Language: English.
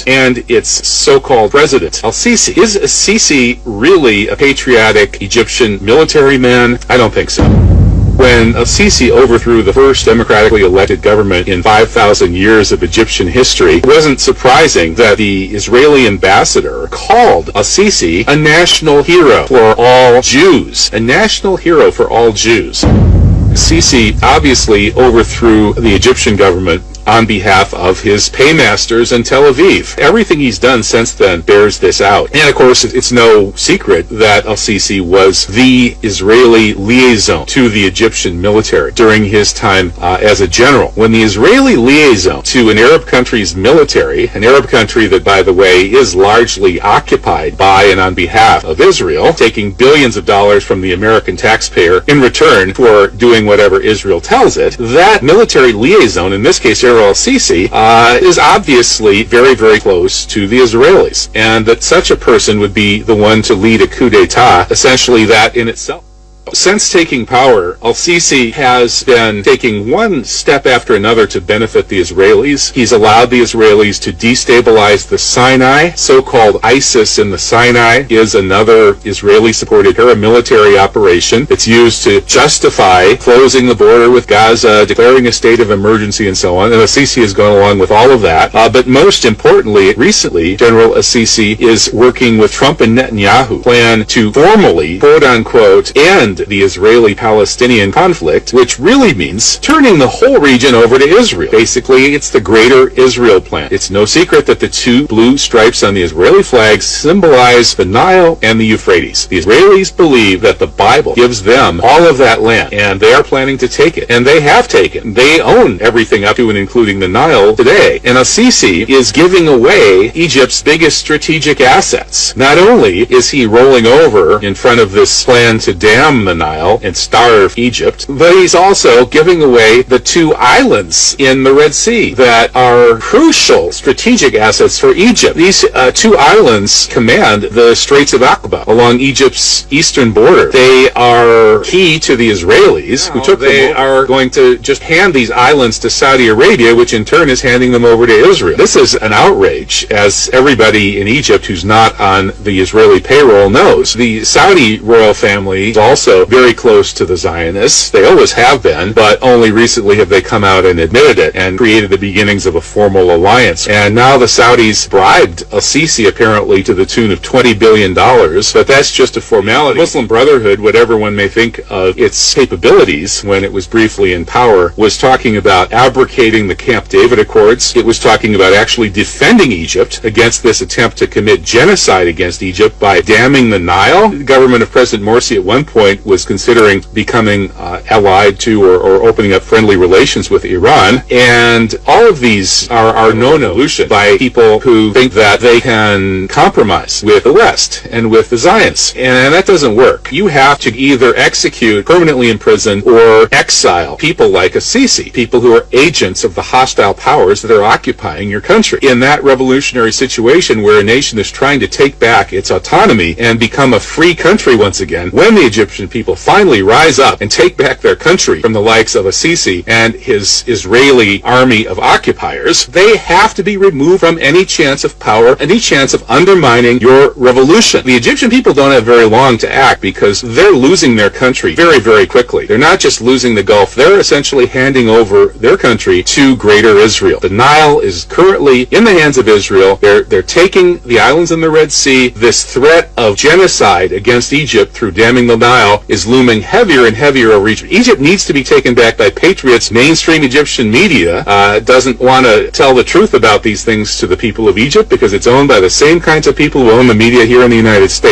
and its so-called president, al-Sisi. Is al-Sisi really a patriotic Egyptian military man? I don't think so. When al-Sisi overthrew the first democratically elected government in 5,000 years of Egyptian history, it wasn't surprising that the Israeli ambassador called al-Sisi a national hero for all Jews. A national hero for all Jews. Sisi obviously overthrew the Egyptian government on behalf of his paymasters in Tel Aviv. Everything he's done since then bears this out. And of course, it's no secret that al-Sisi was the Israeli liaison to the Egyptian military during his time as a general. When the Israeli liaison to an Arab country's military, an Arab country that, by the way, is largely occupied by and on behalf of Israel, taking billions of dollars from the American taxpayer in return for doing whatever Israel tells it, that military liaison, in this case al-Sisi, is obviously very, very close to the Israelis, and that such a person would be the one to lead a coup d'etat, essentially that in itself. Since taking power, al-Sisi has been taking one step after another to benefit the Israelis. He's allowed the Israelis to destabilize the Sinai. So-called ISIS in the Sinai is another Israeli-supported paramilitary operation that's used to justify closing the border with Gaza, declaring a state of emergency, and so on. And al-Sisi has gone along with all of that. But most importantly, recently, General al-Sisi is working with Trump and Netanyahu, plan to formally, quote-unquote, end the Israeli-Palestinian conflict, which really means turning the whole region over to Israel. Basically, it's the Greater Israel Plan. It's no secret that the two blue stripes on the Israeli flag symbolize the Nile and the Euphrates. The Israelis believe that the Bible gives them all of that land, and they are planning to take it. And they have taken. They own everything up to and including the Nile today. And al-Sisi is giving away Egypt's biggest strategic assets. Not only is he rolling over in front of this plan to dam the Nile and starve Egypt, but he's also giving away the two islands in the Red Sea that are crucial strategic assets for Egypt. These two islands command the Straits of Aqaba along Egypt's eastern border. They are key to the Israelis, who took them. They are going to just hand these islands to Saudi Arabia, which in turn is handing them over to Israel. This is an outrage, as everybody in Egypt who's not on the Israeli payroll knows. The Saudi royal family is also very close to the Zionists. They always have been, but only recently have they come out and admitted it and created the beginnings of a formal alliance. And now the Saudis bribed al-Sisi apparently to the tune of $20 billion, but that's just a formality. Muslim Brotherhood, whatever one may think of its capabilities when it was briefly in power, was talking about abrogating the Camp David Accords. It was talking about actually defending Egypt against this attempt to commit genocide against Egypt by damming the Nile. The government of President Morsi at one point was considering becoming allied to or opening up friendly relations with Iran. And all of these are no-no by people who think that they can compromise with the West and with the Zionists. And that doesn't work. You have to either execute, permanently imprison, or exile people like al-Sisi, people who are agents of the hostile powers that are occupying your country. In that revolutionary situation where a nation is trying to take back its autonomy and become a free country once again, when the Egyptian people finally rise up and take back their country from the likes of al-Sisi and his Israeli army of occupiers, they have to be removed from any chance of power, any chance of undermining your revolution. The Egyptian people don't have very long to act because they're losing their country very, very quickly. They're not just losing the Gulf, they're essentially handing over their country to Greater Israel. The Nile is currently in the hands of Israel. They're taking the islands in the Red Sea. This threat of genocide against Egypt through damming the Nile is looming heavier and heavier over Egypt. Egypt needs to be taken back by patriots. Mainstream Egyptian media doesn't want to tell the truth about these things to the people of Egypt because it's owned by the same kinds of people who own the media here in the United States.